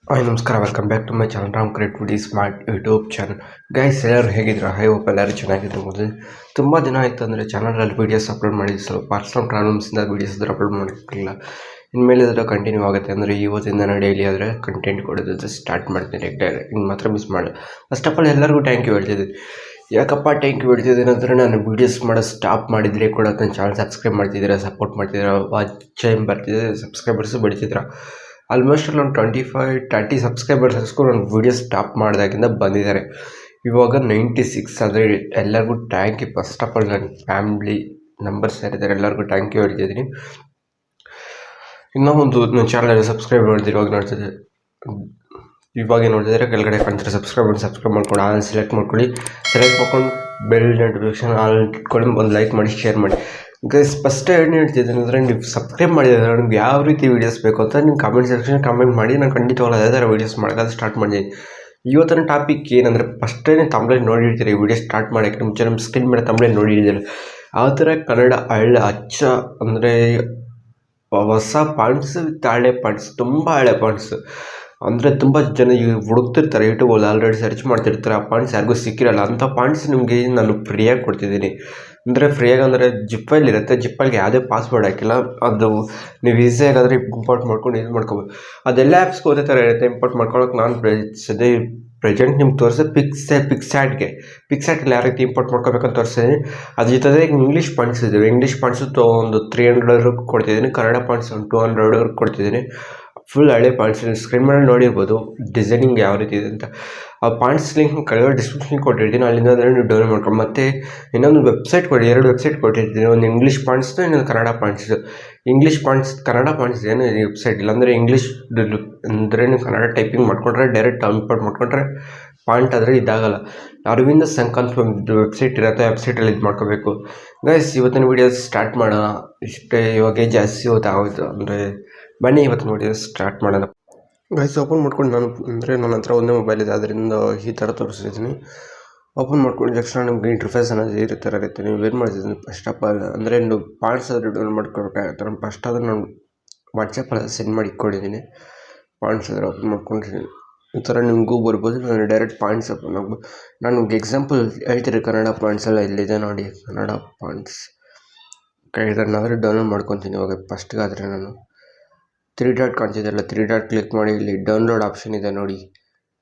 Hi ನಮಸ್ಕಾರ, welcome back to my channel ramcreativitysmart YouTube channel. Guys, ಎಲ್ಲರೂ ಹೇಗಿದ್ರು? I hope ಎಲ್ಲರೂ ಚೆನ್ನಾಗಿದ್ದು. ಮೊದಲು ತುಂಬ ದಿನ ಆಯಿತು ಅಂದರೆ ಚಾನಲಲ್ಲಿ ವೀಡಿಯೋಸ್ ಅಪ್ಲೋಡ್ ಮಾಡಿದ್ದು. ಸ್ವಲ್ಪ ಪರ್ಸ್ನಲ್ ಪ್ರಾಬ್ಲಮ್ಸಿಂದ ವೀಡಿಯೋಸ್ ಇದ್ರೆ ಅಪ್ಲೋಡ್ ಮಾಡೋಕ್ಕಿಲ್ಲ. ಇನ್ಮೇಲೆ ಇದರ ಕಂಟಿನ್ಯೂ ಆಗುತ್ತೆ. ಅಂದರೆ ಇವತ್ತಿಂದ ನಾನು ಡೈಲಿ ಆದರೆ ಕಂಟೆಂಟ್ ಕೊಡೋದು ಸ್ಟಾರ್ಟ್ ಮಾಡ್ತೀನಿ. ಇನ್ನು ಮಾತ್ರ ಮಿಸ್ ಮಾಡಿ. ಫಸ್ಟ್ ಆಫ್ ಆಲ್ ಎಲ್ಲರಿಗೂ ಥ್ಯಾಂಕ್ ಯು ಹೇಳ್ತಿದ್ದೀನಿ. ಯಾಕಪ್ಪ ಥ್ಯಾಂಕ್ ಯು ಹೇಳ್ತಿದ್ದೀನಿ ಅಂದರೆ, ನಾನು ವೀಡಿಯೋಸ್ ಮಾಡೋದು ಸ್ಟಾಪ್ ಮಾಡಿದರೆ ಕೂಡ ನನ್ನ ಚಾನಲ್ ಸಬ್ಸ್ಕ್ರೈಬ್ ಮಾಡ್ತಿದ್ದೀರಾ, ಸಪೋರ್ಟ್ ಮಾಡ್ತಿದ್ದೀರಾ, ವಾಚ್ ಟೈಮ್ ಬರ್ತಿದೆ, ಸಬ್ಸ್ಕ್ರೈಬರ್ಸು ಬೆಳಿತಿದ್ದೀರಾ. ಆಲ್ಮೋಸ್ಟ್ ಒಂದು 25-30 ಸಬ್ಸ್ಕ್ರೈಬರ್ಸ್ಗೂ ನಾನು ವೀಡಿಯೋ ಸ್ಟಾಪ್ ಮಾಡಿದಾಗಿಂದ ಬಂದಿದ್ದಾರೆ. ಇವಾಗ 96. ಅಂದರೆ ಎಲ್ಲರಿಗೂ thank you. First of all ನನ್ನ ಫ್ಯಾಮ್ಲಿ ನಂಬರ್ಸ್ ಯಾರಿದ್ದಾರೆ ಎಲ್ಲರಿಗೂ ಥ್ಯಾಂಕ್ ಯು ಹೇಳ್ತಿದ್ದೀನಿ. ಇನ್ನೂ ಒಂದು ನನ್ನ ಚಾನಲ್ ಸಬ್ಸ್ಕ್ರೈಬ್ ಮಾಡಿದ್ರು ಇವಾಗ ನೋಡಿದರೆ ಕೆಳಗಡೆ ಕಾಣ್ತಾರೆ ಸಬ್ಸ್ಕ್ರೈಬ್ ಮಾಡ್ಕೊಂಡು ಆಲ್ ಸೆಲೆಕ್ಟ್ ಮಾಡ್ಕೊಂಡು ಬೆಲ್ ನೋಟಿಫಿಕೇಶನ್ ಆಲ್ ಇಟ್ಕೊಂಡು ಒಂದು ಲೈಕ್ ಮಾಡಿ, ಶೇರ್ ಮಾಡಿ. ಗೈಸ್, ಫಸ್ಟ್ ಏನು ಹೇಳ್ತಿದ್ದೀನಿ ಅಂದರೆ, ನೀವು ಸಬ್ಸ್ಕ್ರೈಬ್ ಮಾಡಿದ್ರೆ ನಿಮ್ಗೆ ಯಾವ ರೀತಿ ವೀಡಿಯೋಸ್ ಬೇಕು ಅಂತ ನೀವು ಕಾಮೆಂಟ್ ಸೆಕ್ಷನ್ ಕಾಮೆಂಟ್ ಮಾಡಿ. ನಾನು ಖಂಡಿತವಾಗ್ಲೂ ಅದೇ ಥರ ವೀಡಿಯೋಸ್ ಮಾಡೋದು ಸ್ಟಾರ್ಟ್ ಮಾಡಿದ್ದೀನಿ. ಇವತ್ತಿನ ಟಾಪಿಕ್ ಏನಂದರೆ, ಫಸ್ಟೇ ತಮಿಳಲ್ಲಿ ನೋಡಿರ್ತೀರಿ ವಿಡಿಯೋ ಸ್ಟಾರ್ಟ್ ಮಾಡೋಕ್ಕೆ ಮುಂಚೆ ನಮ್ಮ ಸ್ಕ್ರೀನ್ ಮೇಲೆ ತಮಿಳಲ್ಲಿ ನೋಡಿದ್ದೀರಿ. ಆ ಥರ ಕನ್ನಡ ಅಚ್ಚ ಅಂದರೆ ಹೊಸ ಪಾಯಿಂಟ್ಸ್ ವಿತ್ ಹಳೆ ಪಾಯಿಂಟ್ಸ್, ತುಂಬ ಹಳೆ ಪಾಯಿಂಟ್ಸ್ ಅಂದರೆ ತುಂಬ ಜನ ಹುಡುಕ್ತಿರ್ತಾರೆ ಯೂಟ್ಯೂಬಲ್ಲಿ, ಆಲ್ರೆಡಿ ಸರ್ಚ್ ಮಾಡ್ತಿರ್ತಾರೆ. ಆ ಪಾಯಿಂಟ್ಸ್ ಯಾರಿಗೂ ಸಿಕ್ಕಿರಲ್ಲ. ಅಂಥ ಪಾಯಿಂಟ್ಸ್ ನಿಮಗೆ ನಾನು ಫ್ರೀಯಾಗಿ ಕೊಡ್ತಿದ್ದೀನಿ. ಅಂದರೆ ಫ್ರೀಯಾಗಿ ಅಂದರೆ ಜಿಪ್ಪಲ್ಲಿ ಇರುತ್ತೆ. ಜಿಪ್ಪಲ್ಲಿಗೆ ಯಾವುದೇ ಪಾಸ್ವರ್ಡ್ ಹಾಕಿಲ್ಲ. ಅದು ನೀವು ಈಸಿಯಾಗಿ ಆದರೆ ಇಂಪೋರ್ಟ್ ಮಾಡ್ಕೊಂಡು ಯೂಸ್ ಮಾಡ್ಕೋಬೋದು. ಅದೆಲ್ಲ ಆ್ಯಪ್ಸ್ಗೆ ಹೋದೇ ಥರ ಇರುತ್ತೆ. ಇಂಪೋರ್ಟ್ ಮಾಡ್ಕೊಳ್ಳೋಕೆ ನಾನು ಪ್ರೆಸೆಂಟ್ ನಿಮ್ಗೆ ತೋರಿಸೋದು ಪಿಕ್ಸ್ಯಾಟಲ್ಲಿ ಯಾವ ರೀತಿ ಇಂಪೋರ್ಟ್ ಮಾಡ್ಕೋಬೇಕಂತ ತೋರಿಸ್ತಿದ್ದೀನಿ. ಅದ್ರ ಜೊತೆ ಇಂಗ್ಲೀಷ್ ಪಾಯಿಂಟ್ಸ್ ಇದ್ದಾವೆ. ಇಂಗ್ಲೀಷ್ ಪಾಯಿಂಟ್ಸು ಒಂದು 300 ಕೊಡ್ತಿದ್ದೀನಿ. ಕನ್ನಡ ಪಾಯಿಂಟ್ಸ್ ಒಂದು 200 ಕೊಡ್ತಿದ್ದೀನಿ. ಫುಲ್ ಹಳೆ ಪಾಯಿಂಟ್ಸ್ ಸ್ಕ್ರೀನ್ ಮೇಲೆ ನೋಡಿರ್ಬೋದು ಡಿಸೈನಿಂಗ್ ಯಾವ ರೀತಿ ಇದೆ ಅಂತ. ಆ ಪಾಯಿಂಟ್ಸ್ ಲಿಂಕ್ ಕೆಳಗಡೆ ಡಿಸ್ಕ್ರಿಪ್ಷನ್ ಕೊಟ್ಟಿರ್ತೀನಿ, ಅಲ್ಲಿಂದ ಅಂದರೆ ನೀವು ಡೌನ್ಲೋಡ್ ಮಾಡ್ಕೊಂಡು. ಮತ್ತು ಇನ್ನೊಂದು ವೆಬ್ಸೈಟ್ 2 ವೆಬ್ಸೈಟ್ ಕೊಟ್ಟಿರ್ತೀನಿ. ಒಂದು ಇಂಗ್ಲೀಷ್ ಪಾಯಿಂಟ್ಸ್ದು, ಇನ್ನೊಂದು ಕನ್ನಡ ಪಾಯಿಂಟ್ಸ್ದು. ಇಂಗ್ಲೀಷ್ ಪಾಯಿಂಟ್ಸ್, ಕನ್ನಡ ಪಾಯಿಂಟ್ಸ್ ಏನು ವೆಬ್ಸೈಟ್ ಇಲ್ಲ. ಅಂದರೆ ಇಂಗ್ಲೀಷ್ ಅಂದರೆ ನೀವು ಕನ್ನಡ ಟೈಪಿಂಗ್ ಮಾಡ್ಕೊಂಡ್ರೆ ಡೈರೆಕ್ಟ್ ಇಂಪೋರ್ಟ್ ಮಾಡ್ಕೊಂಡ್ರೆ ಪಾಯಿಂಟ್ ಆದರೆ ಇದಾಗಲ್ಲ. ಅರವಿಂದ ಸಂಕಂತ್ ಒಂದು ವೆಬ್ಸೈಟ್ ಇರುತ್ತೆ, ವೆಬ್ಸೈಟಲ್ಲಿ ಇದು ಮಾಡ್ಕೋಬೇಕು. ಗೈಸ್, ಇವತ್ತಿನ ವೀಡಿಯೋಸ್ ಸ್ಟಾರ್ಟ್ ಮಾಡೋಣ. ಇಷ್ಟೇ, ಇವಾಗೇ ಜಾಸ್ತಿ ಹೊತ್ತಾಗೋಯ್ತು. ಅಂದರೆ ಬನ್ನಿ ಇವತ್ತಿನ ವೀಡಿಯೋ ಸ್ಟಾರ್ಟ್ ಮಾಡೋಣ. ಗೈಸ್, ಓಪನ್ ಮಾಡ್ಕೊಂಡು ನನ್ನ ಹತ್ರ ಒಂದೇ ಮೊಬೈಲ್ ಇದೆ, ಅದರಿಂದ ಈ ಥರ ತೋರಿಸ್ತಿದ್ದೀನಿ. ಓಪನ್ ಮಾಡ್ಕೊಂಡು ತಕ್ಷಣ ನಿಮ್ಗೆ ಇಂಟರ್ಫೇಸ್ ಅನ್ನೋದು ಈ ಥರ ಇರುತ್ತೆ. ನೀವು ಏನು ಮಾಡ್ತಿದ್ದೀನಿ, ಫಸ್ಟ್ ಆಫ್ ಆಲ್ ಅಂದರೆ ನೀವು ಪಾಯಿಂಟ್ಸ್ ಆದರೂ ಡೌನ್ಲೋಡ್ ಮಾಡ್ಕೊಬೇಕಾಗುತ್ತೆ. ನಾನು ಫಸ್ಟ್ ಆದರೂ ನಾನು ವಾಟ್ಸಪ್ಪಲ್ಲಿ ಸೆಂಡ್ ಮಾಡಿ ಇಟ್ಕೊಂಡಿದ್ದೀನಿ. ಪಾಯಿಂಟ್ಸ್ ಆದರೆ ಓಪನ್ ಮಾಡ್ಕೊಂಡಿದ್ದೀನಿ. ಈ ಥರ ನಿಮಗೂ ಬರ್ಬೋದು. ನಾನು ಡೈರೆಕ್ಟ್ ಪಾಯಿಂಟ್ಸ್ ಓಪನ್ ಆಗ್ಬೋದು. ನಾನು ನಿಮ್ಗೆ ಎಕ್ಸಾಂಪಲ್ ಹೇಳ್ತೀರಿ. ಕನ್ನಡ ಪಾಯಿಂಟ್ಸ್ ಎಲ್ಲ ಇಲ್ಲಿದೆ ನೋಡಿ, ಕನ್ನಡ ಪಾಯಿಂಟ್ಸ್. ಇದನ್ನಾದರೆ ಡೌನ್ಲೋಡ್ ಮಾಡ್ಕೊತೀನಿ. ಇವಾಗ ಫಸ್ಟ್ಗಾದರೆ ನಾನು 3 ಡಾಟ್ ಕಾಣ್ತಿದೆಯಲ್ಲ, 3 ಡಾಟ್ ಕ್ಲಿಕ್ ಮಾಡಿ. ಇಲ್ಲಿ ಡೌನ್ಲೋಡ್ ಆಪ್ಷನ್ ಇದೆ ನೋಡಿ.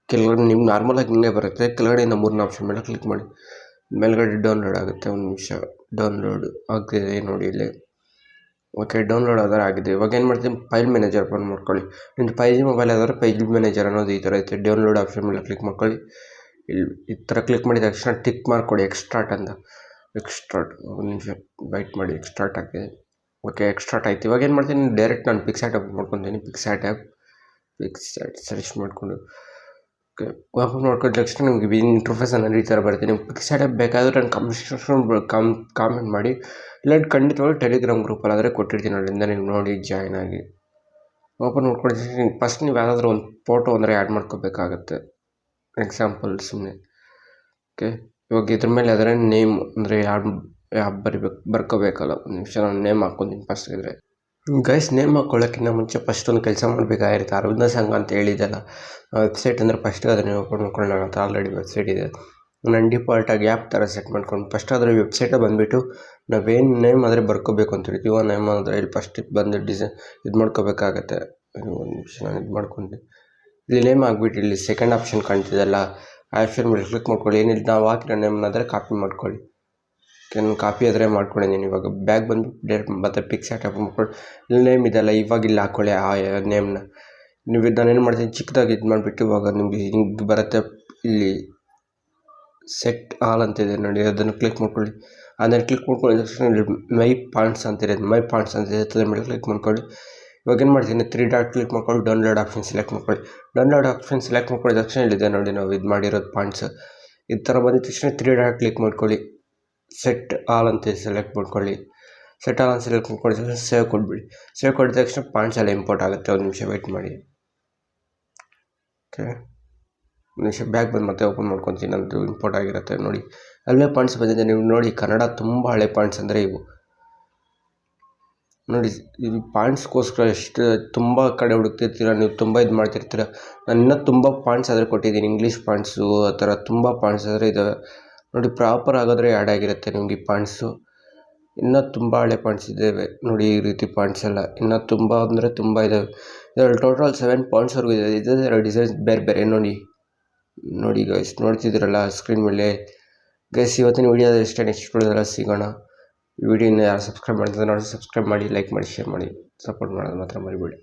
ಕೆಳಗಡೆ ನಿಮ್ಗೆ ನಾರ್ಮಲಾಗಿ ಹಿಂಗೆ ಬರುತ್ತೆ. ಕೆಳಗಡೆಯಿಂದ 3 ಆಪ್ಷನ್ ಮೇಲೆ ಕ್ಲಿಕ್ ಮಾಡಿ. ಮೇಲ್ಗಡೆ ಡೌನ್ಲೋಡ್ ಆಗುತ್ತೆ. ಒಂದು ನಿಮಿಷ, ಡೌನ್ಲೋಡ್ ಆಗ್ತಿದೆ ನೋಡಿ ಇಲ್ಲಿ. ಓಕೆ, ಡೌನ್ಲೋಡ್ ಆದರೆ ಆಗಿದೆ. ಇವಾಗ ಏನು ಮಾಡ್ತೀನಿ, ಫೈಲ್ ಮ್ಯಾನೇಜರ್ ಓಪನ್ ಮಾಡ್ಕೊಳ್ಳಿ. ನಿಮ್ದು 5G ಮೊಬೈಲ್ ಆದರೆ ಫೈಲ್ ಮ್ಯಾನೇಜರ್ ಅನ್ನೋದು ಈ ಥರ ಐತೆ. ಡೌನ್ಲೋಡ್ ಆಪ್ಷನ್ ಮೇಲೆ ಕ್ಲಿಕ್ ಮಾಡ್ಕೊಳ್ಳಿ. ಇಲ್ಲಿ ಈ ಥರ ಕ್ಲಿಕ್ ಮಾಡಿದ ತಕ್ಷಣ ಟಿಕ್ ಮಾಡ್ಕೊಡಿ ಎಕ್ಸ್ಟ್ರಾಟ್ ಅಂತ. ಎಕ್ಸ್ಟ್ರಾಟ್, ಒಂದು ನಿಮಿಷ ವೈಟ್ ಮಾಡಿ. ಎಕ್ಸ್ಟ್ರಾಟ್ ಆಗಿದೆ. ಓಕೆ, ಎಕ್ಸ್ಟ್ರಾಟ್ ಆಯ್ತು. ಇವಾಗ ಏನು ಮಾಡ್ತೀನಿ, ಡೈರೆಕ್ಟ್ ನಾನು ಪಿಕ್ಸ್ಯಾಟ್ ಓಪನ್ ಮಾಡ್ಕೊತೀನಿ. ಪಿಕ್ಸ್ಯಾಟ್ ಸರ್ಚ್ ಮಾಡಿಕೊಂಡು ಓಕೆ ಓಪನ್ ಮಾಡ್ಕೊಂಡ ತಕ್ಷಣ ನಿಮಗೆ ಇಂಟರ್ಫೇಸ್ ಅನ್ನೋದು ಈ ಥರ ಬರುತ್ತೆ. ನಿಮ್ಗೆ ಪಿಕ್ಸ್ಯಾಟ್ ಬೇಕಾದರೆ ನಾನು ಕಾಮೆಂಟ್ ಮಾಡಿ. ಇಲ್ಲ ಖಂಡಿತವಾಗಿ ಟೆಲಿಗ್ರಾಮ್ ಗ್ರೂಪಲ್ಲಿ ಆದರೆ ಕೊಟ್ಟಿರ್ತೀನಿ, ಅಲ್ಲಿಂದ ನೀವು ನೋಡಿ ಜಾಯ್ನ್ ಆಗಿ. ಓಪನ್ ಮಾಡ್ಕೊಂಡು ಫಸ್ಟ್ ನೀವು ಯಾವುದಾದ್ರೂ ಒಂದು ಫೋಟೋ ಅಂದರೆ ಆ್ಯಡ್ ಮಾಡ್ಕೋಬೇಕಾಗತ್ತೆ. ಎಕ್ಸಾಂಪಲ್ ಸುಮ್ಮನೆ. ಓಕೆ, ಇವಾಗ ಇದ್ರ ಮೇಲೆ ಆದರೆ ನೇಮ್ ಅಂದರೆ ಯಾರು ಬರ್ಕೋಬೇಕಲ್ಲ. ಒಂದು ನಿಮಿಷ, ನಾನು ನೇಮ್ ಹಾಕ್ಕೊತೀನಿ ಫಸ್ಟ್. ಇದ್ರೆ ಗೈಸ್, ನೇಮ್ ಹಾಕ್ಕೊಳ್ಳೋಕ್ಕಿಂತ ಮುಂಚೆ ಫಸ್ಟ್ ಒಂದು ಕೆಲಸ ಮಾಡಬೇಕಾಗಿರುತ್ತೆ. ಅರವಿಂದ ಸಂಘ ಅಂತ ಹೇಳಿದ್ದಲ್ಲ ವೆಬ್ಸೈಟ್, ಅಂದರೆ ಫಸ್ಟ್ ಅದನ್ನು ಓಪನ್ ಮಾಡ್ಕೊಂಡು ನನ್ನ ಹತ್ರ ಆಲ್ರೆಡಿ ವೆಬ್ಸೈಟ್ ಇದೆ. ನಾನು ಡಿಫಾಲ್ಟಾಗಿ ಆ್ಯಪ್ ಥರ ಸೆಟ್ ಮಾಡ್ಕೊಂಡು ಫಸ್ಟ್ ಅದರ ವೆಬ್ಸೈಟೇ ಬಂದುಬಿಟ್ಟು ನಾವೇನು ನೇಮ್ ಆದರೆ ಬರ್ಕೋಬೇಕು ಅಂತ ಹೇಳ್ತೀವಿ. ಆ ನೇಮ್ ಆದರೆ ಇಲ್ಲಿ ಫಸ್ಟ್ ಬಂದು ಇದು ಮಾಡ್ಕೋಬೇಕಾಗತ್ತೆ. ಒಂದು ನಿಮಿಷ, ನಾನು ಇದು ಮಾಡ್ಕೊಂಡು ಇಲ್ಲಿ ನೇಮ್ ಆಗಿಬಿಟ್ಟು ಇಲ್ಲಿ ಸೆಕೆಂಡ್ ಆಪ್ಷನ್ ಕಾಣ್ತಿದ್ದಲ್ಲ, ಆ ಆಪ್ಷನ್ ಮೇಲೆ ಕ್ಲಿಕ್ ಮಾಡ್ಕೊಳ್ಳಿ. ಏನಿಲ್ಲ, ನಾವು ಹಾಕಿರೋ ನೇಮ್ನಾದರೆ ಕಾಪಿ ಮಾಡ್ಕೊಳ್ಳಿ. ನಾನು ಕಾಪಿ ಆದರೆ ಮಾಡ್ಕೊಂಡಿದ್ದೀನಿ. ಇವಾಗ ಬ್ಯಾಗ್ ಬಂದು ಡೈರೆಕ್ಟ್ ಮತ್ತೆ ಪಿಕ್ಸ್ಯಾಟ್ ಓಪನ್ ಮಾಡ್ಕೊಂಡು ಇಲ್ಲಿ ನೇಮ್ ಇದೆಲ್ಲ ಇವಾಗ ಇಲ್ಲಿ ಹಾಕ್ಕೊಳ್ಳಿ ಆ ನೇಮ್ನ. ನೀವು ನಾನೇನು ಮಾಡ್ತೀನಿ, ಚಿಕ್ಕದಾಗಿ ಇದು ಮಾಡಿಬಿಟ್ಟು ಇವಾಗ ನಿಮಗೆ ಹಿಂಗೆ ಬರುತ್ತೆ. ಇಲ್ಲಿ ಸೆಟ್ ಆಲ್ ಅಂತಿದೆ ನೋಡಿ, ಅದನ್ನು ಕ್ಲಿಕ್ ಮಾಡ್ಕೊಳ್ಳಿ. ಅದನ್ನು ಕ್ಲಿಕ್ ಮಾಡ್ಕೊಳ್ಳಿ ತಕ್ಷಣ ಮೈ ಪಾಯಿಂಟ್ಸ್ ಅಂತಿದೆ. ಅದ್ರ ಮೇಲೆ ಕ್ಲಿಕ್ ಮಾಡ್ಕೊಳ್ಳಿ. ಇವಾಗ ಏನು ಮಾಡ್ತೀನಿ, 3 ಡಾಟ್ ಕ್ಲಿಕ್ ಮಾಡ್ಕೊಂಡು ಡೌನ್ಲೋಡ್ ಆಪ್ಷನ್ ಸೆಲೆಕ್ಟ್ ಮಾಡ್ಕೊಳ್ಳಿ. ಡೌನ್ಲೋಡ್ ಆಪ್ಷನ್ ಸೆಲೆಕ್ಟ್ ಮಾಡ್ಕೊಳ್ಳಿ ತಕ್ಷಣ ಇಲ್ಲಿದೆ ನೋಡಿ, ನಾವು ಇದು ಮಾಡಿರೋದು ಪಾಯಿಂಟ್ಸ್ ಈ ಥರ ಬಂದಿದ ತಕ್ಷಣ 3 ಡಾಟ್ ಕ್ಲಿಕ್ ಮಾಡ್ಕೊಳ್ಳಿ. ಸೆಟ್ ಆಲ್ ಅಂತ ಸೆಲೆಕ್ಟ್ ಮಾಡ್ಕೊಳ್ಳಿ. ಸೆಟ್ ಆಲ್ ಅಂತ ಸೆಲೆಕ್ಟ್ ಮಾಡ್ಕೊಳ್ಳಿ ತಕ್ಷಣ ಸೇವ್ ಕೊಟ್ಬಿಡಿ. ಸೇವ್ ಕೊಟ್ಟಿದ ತಕ್ಷಣ ಪಾಯಿಂಟ್ಸ್ ಎಲ್ಲ ಇಂಪೋರ್ಟ್ ಆಗುತ್ತೆ. ಒಂದು ನಿಮಿಷ ವೆಯ್ಟ್ ಮಾಡಿ. ಓಕೆ, ಒಂದು ನಿಮಿಷ ಬ್ಯಾಗ್ ಬಂದು ಮತ್ತೆ ಓಪನ್ ಮಾಡ್ಕೊತೀನಿ. ನಂದು ಇಂಪೋರ್ಟ್ ಆಗಿರುತ್ತೆ ನೋಡಿ. ಅಲ್ಲೇ ಪಾಯಿಂಟ್ಸ್ ಬಂದಿದೆ ನೀವು ನೋಡಿ. ಕನ್ನಡ ತುಂಬ ಹಳೆ ಪಾಯಿಂಟ್ಸ್ ಅಂದರೆ ಇವು. ನೋಡಿ ಇದು ಪಾಯಿಂಟ್ಸ್ಗೋಸ್ಕರ ಎಷ್ಟು ತುಂಬ ಕಡೆ ಹುಡುಕ್ತಿರ್ತೀರ ನೀವು, ತುಂಬ ಇದು ಮಾಡ್ತಿರ್ತೀರ. ನಾನು ಇನ್ನೂ ತುಂಬ ಪಾಯಿಂಟ್ಸ್ ಆದರೆ ಕೊಟ್ಟಿದ್ದೀನಿ, ಇಂಗ್ಲೀಷ್ ಪಾಯಿಂಟ್ಸು ಆ ಥರ ತುಂಬ ಪಾಯಿಂಟ್ಸ್ ಆದರೆ ಇದ್ದಾವೆ ನೋಡಿ. ಪ್ರಾಪರ್ ಆಗೋದ್ರೆ ಆ್ಯಡ್ ಆಗಿರುತ್ತೆ ನಿಮಗೆ ಈ ಪಾಯಿಂಟ್ಸು. ಇನ್ನೂ ತುಂಬ ಹಳೆ ಪಾಯಿಂಟ್ಸ್ ಇದ್ದಾವೆ ನೋಡಿ, ಈ ರೀತಿ ಪಾಯಿಂಟ್ಸ್ ಎಲ್ಲ ಇನ್ನೂ ತುಂಬ ಅಂದರೆ ತುಂಬ ಇದ್ದಾವೆ. ಇದರಲ್ಲಿ ಟೋಟಲ್ 7 ಪಾಯಿಂಟ್ಸ್ವರೆಗೂ ಇದೆ. ಇದೇ ಡಿಸೈನ್ಸ್ ಬೇರೆ ಬೇರೆ ನೋಡಿ ಗೈಸ್, ನೋಡ್ತಿದ್ದೀರಲ್ಲ ಸ್ಕ್ರೀನ್ ಮೇಲೆ. ಗೈಸ್ ಇವತ್ತಿನ ವೀಡಿಯೋ ಇಷ್ಟೇ, ನೆಕ್ಸ್ಟ್ ವೀಡಿಯೋದಲ್ಲ ಸಿಗೋಣ. ವಿಡಿಯೋನ ಯಾರು ಸಬ್ಸ್ಕ್ರೈಬ್ ಮಾಡ್ತಿದ್ದಾರೆ ನೋಡಿ, ಸಬ್ಸ್ಕ್ರೈಬ್ ಮಾಡಿ, ಲೈಕ್ ಮಾಡಿ, ಶೇರ್ ಮಾಡಿ, ಸಪೋರ್ಟ್ ಮಾಡೋದು ಮಾತ್ರ ಮರಿಬೇಡಿ.